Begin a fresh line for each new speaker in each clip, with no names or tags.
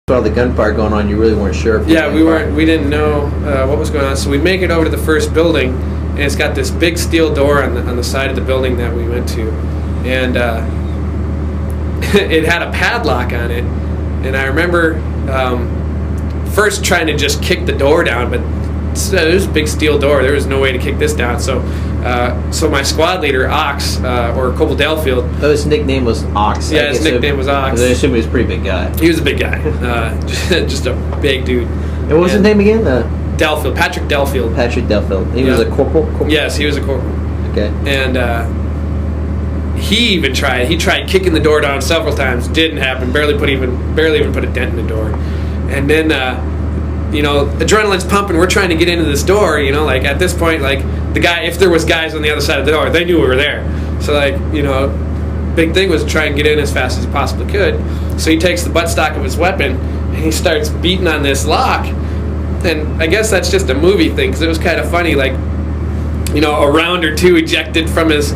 Saw the gunfire going on. You really weren't sure.
Yeah, we didn't know what was going on. So we make it over to the first building, and it's got this big steel door on the side of the building that we went to, and it had a padlock on it. And I remember first trying to just kick the door down, but it was a big steel door. There was no way to kick this down. So my squad leader, Ox, or Cobble Delfield.
Oh, his nickname was Ox.
Yeah, his nickname was Ox.
I assume he was a pretty big guy.
He was a big guy. Just a big dude.
And what was his name again?
Delfield. Patrick Delfield.
Patrick Delfield. He was a corporal?
Yes, he was a corporal.
Okay.
And he even tried. He tried kicking the door down several times. Didn't happen. Barely even put a dent in the door. And then adrenaline's pumping. We're trying to get into this door. Like at this point, like the guy, if there was guys on the other side of the door, they knew we were there. So big thing was to try and get in as fast as he possibly could. So he takes the buttstock of his weapon and he starts beating on this lock. And I guess that's just a movie thing, because it was kind of funny, like, a round or two ejected from his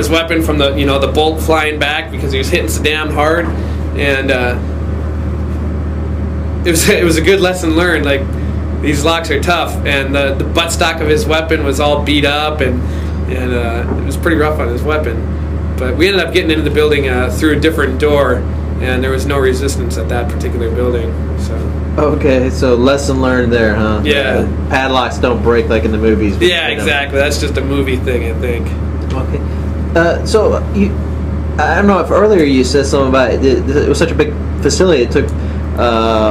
weapon, from the the bolt flying back because he was hitting so damn hard, and it was a good lesson learned. Like, these locks are tough, and the buttstock of his weapon was all beat up, and it was pretty rough on his weapon. But we ended up getting into the building through a different door, and there was no resistance at that particular building. So.
Okay, so lesson learned there, huh?
Yeah.
Padlocks don't break like in the movies.
Yeah, exactly. That's just a movie thing, I think.
Okay. So I don't know if earlier you said something about it was such a big facility. It took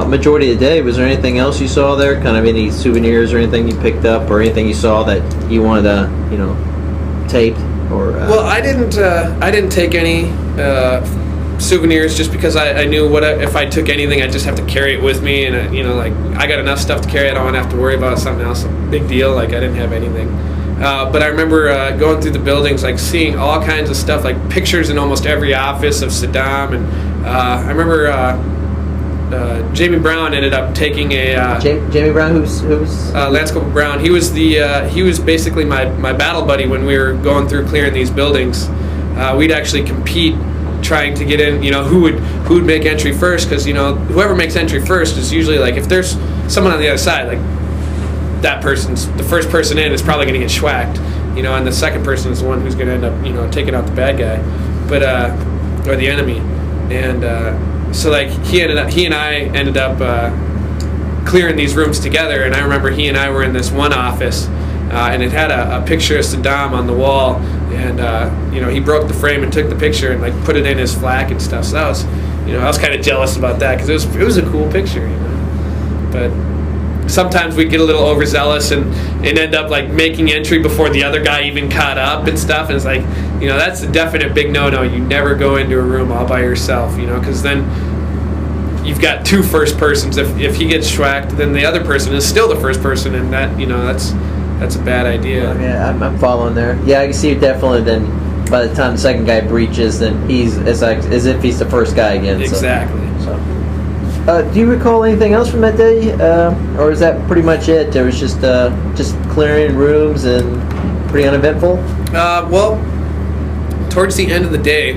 majority of the day. Was there anything else you saw there? Kind of any souvenirs or anything you picked up, or anything you saw that you wanted to, tape? Or
well, I didn't take any souvenirs, just because I knew if I took anything, I'd just have to carry it with me, and I got enough stuff to carry. I don't want to have to worry about something else. Big deal. Like, I didn't have anything. But I remember going through the buildings, like seeing all kinds of stuff, like pictures in almost every office of Saddam, and I remember Jamie Brown ended up taking a
Jamie Brown, who's
Lance Corporal Brown. He was he was basically my battle buddy when we were going through clearing these buildings. We'd actually compete, trying to get in, who would make entry first, because whoever makes entry first is usually, like, if there's someone on the other side, like, that person's the first person in is probably going to get schwacked, and the second person is the one who's going to end up taking out the bad guy, but or the enemy. And so, like, he and I ended up clearing these rooms together. And I remember he and I were in this one office, and it had a picture of Saddam on the wall, and he broke the frame and took the picture and, like, put it in his flak and stuff. So that was, I was kind of jealous about that, because it was a cool picture, But sometimes we'd get a little overzealous and end up, like, making entry before the other guy even caught up and stuff. And it's like, that's a definite big no-no. You never go into a room all by yourself, because then you've got two first persons. If he gets schwacked, then the other person is still the first person, and that that's a bad idea.
Yeah, I'm following there. Yeah, I can see definitely. Then by the time the second guy breaches, then he's as if he's the first guy again.
Exactly.
So. Do you recall anything else from that day, or is that pretty much it? It was just clearing rooms and pretty uneventful.
Well, towards the end of the day,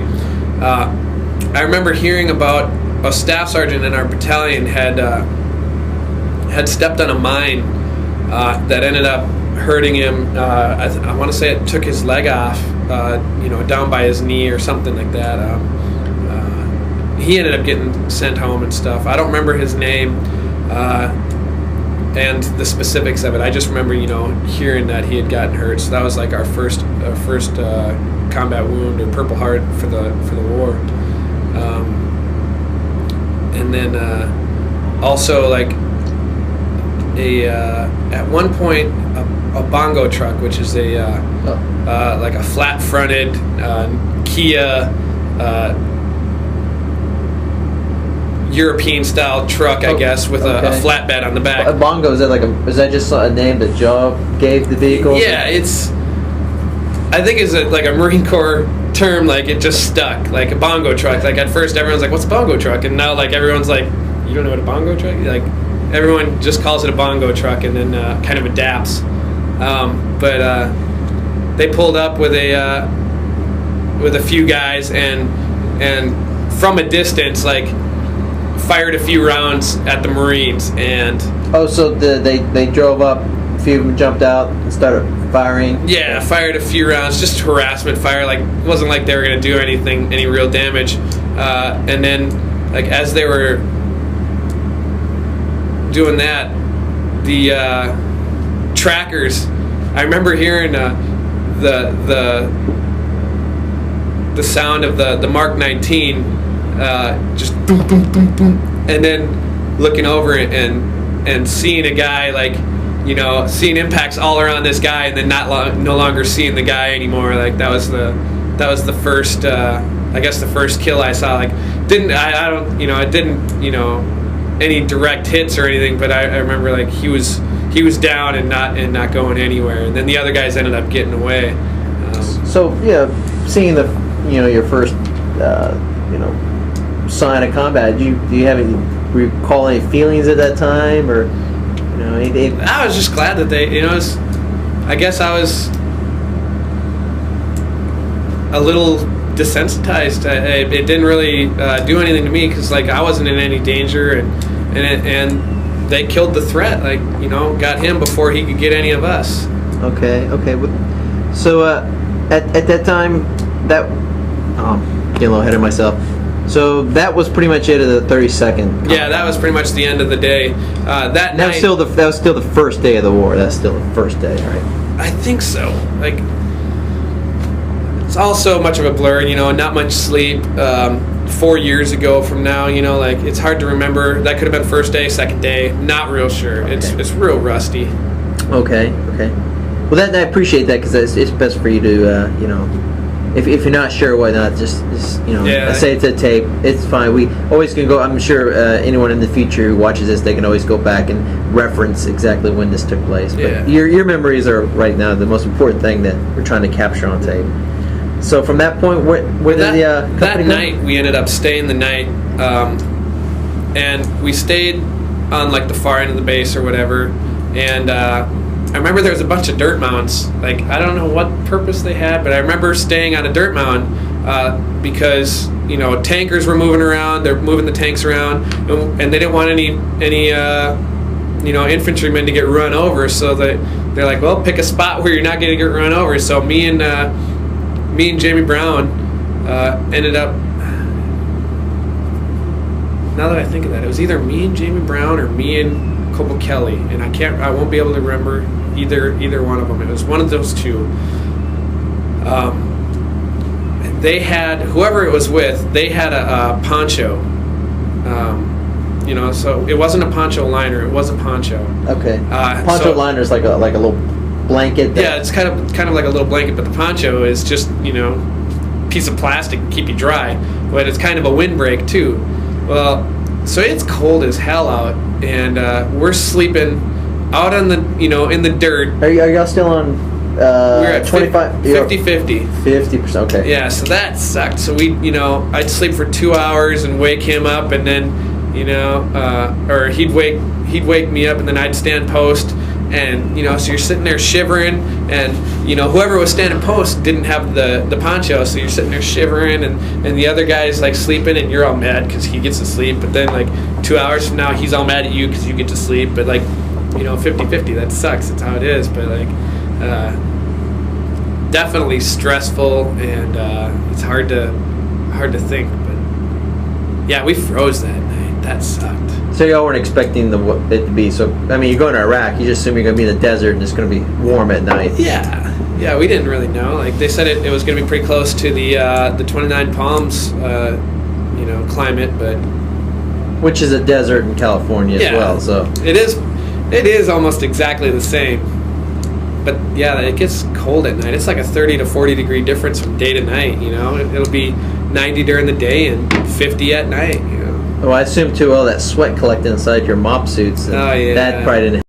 I remember hearing about a staff sergeant in our battalion had stepped on a mine that ended up hurting him. I want to say it took his leg off, down by his knee or something like that. He ended up getting sent home and stuff. I don't remember his name and the specifics of it. I just remember, hearing that he had gotten hurt. So that was like our first combat wound, or Purple Heart for the war. And then also, like, at one point a bongo truck, which is like a flat-fronted Kia European-style truck, I guess, with a flatbed on the back.
A bongo, is that just a name that Joe gave the vehicle?
Yeah, I think it's like a Marine Corps term. Like, it just stuck, like a bongo truck. Like, at first everyone's like, what's a bongo truck? And now, like, everyone's like, you don't know what a bongo truck is? Like, everyone just calls it a bongo truck, and then kind of adapts. But they pulled up with a few guys, and from a distance, like fired a few rounds at the Marines, and
Oh, so they drove up, a few of them jumped out and started firing?
yeah, fired a few rounds, just harassment fire. Like, it wasn't like they were going to do anything, any real damage. And then, like, as they were doing that, the trackers, I remember hearing the sound of the Mark 19, just boom, boom, boom, boom, and then looking over it and seeing a guy, like, you know, seeing impacts all around this guy, and then no longer seeing the guy anymore. Like, that was the first, I guess, the first kill I saw. Like, I didn't, you know, any direct hits or anything, but I remember, like, he was down and not going anywhere, and then the other guys ended up getting away.
So yeah, seeing your first sign of combat, do you have any, recall any feelings at that time, or anything?
I was just glad that they, I guess I was a little desensitized. It didn't really do anything to me, because, like, I wasn't in any danger, and they killed the threat. Like, got him before he could get any of us.
Okay. So at that time, that getting a little ahead of myself. So that was pretty much it of the 32nd.
Yeah, that was pretty much the end of the day. That night,
that was still the first day of the war. That's still the first day, right?
I think so. Like, it's all so much of a blur. Not much sleep. 4 years ago from now, like, it's hard to remember. That could have been first day, second day. Not real sure. Okay. It's real rusty.
Okay. Well, I appreciate that, because it's best for you to if you're not sure, why not just
Yeah,
say it's a tape. It's fine. We always can go. I'm sure anyone in the future who watches this, they can always go back and reference exactly when this took place. But
yeah.
Your memories are right now the most important thing that we're trying to capture on tape. So from that point, where did the company
that
go?
night we ended up staying the night, and we stayed on, like, the far end of the base or whatever. And I remember there was a bunch of dirt mounds. Like, I don't know what purpose they had, but I remember staying on a dirt mound because tankers were moving around. They're moving the tanks around, and they didn't want any infantrymen to get run over. So they're like, well, pick a spot where you're not going to get run over. So me and Jamie Brown ended up. Now that I think of that, it was either me and Jamie Brown or me and Cobble Kelly, and I won't be able to remember either one of them. It was one of those two. They had, whoever it was with, they had a poncho. So it wasn't a poncho liner; it was a poncho.
Okay. Poncho liner is like a little blanket.
Yeah, it's kind of like a little blanket, but the poncho is just piece of plastic to keep you dry, but it's kind of a windbreak too. Well, so it's cold as hell out, and we're sleeping out on the in the dirt.
Are y'all still on?
We're at
25,
50-50.
50%. Okay.
Yeah, so that sucked. So we, I'd sleep for 2 hours and wake him up, and then, or he'd wake me up, and then I'd stand post, and so you're sitting there shivering, and whoever was standing post didn't have the poncho, so you're sitting there shivering, and the other guy's, like, sleeping, and you're all mad because he gets to sleep, but then, like, 2 hours from now he's all mad at you because you get to sleep. But, like, 50-50, that sucks. That's how it is. But, like, definitely stressful, and it's hard to think. But yeah, we froze that night. That sucked.
So y'all weren't expecting it to be so. I mean, you're going to Iraq. You just assume you're going to be in the desert and it's going to be warm at night.
Yeah, we didn't really know. Like, they said it was going to be pretty close to the 29 Palms, climate, but
which is a desert in California as well. So
it is almost exactly the same. But yeah, it gets cold at night. It's like a 30 to 40 degree difference from day to night. It'll be 90 during the day and 50 at night.
Well, I assume too. All that sweat collected inside your mop suits. And
oh yeah.
That probably didn't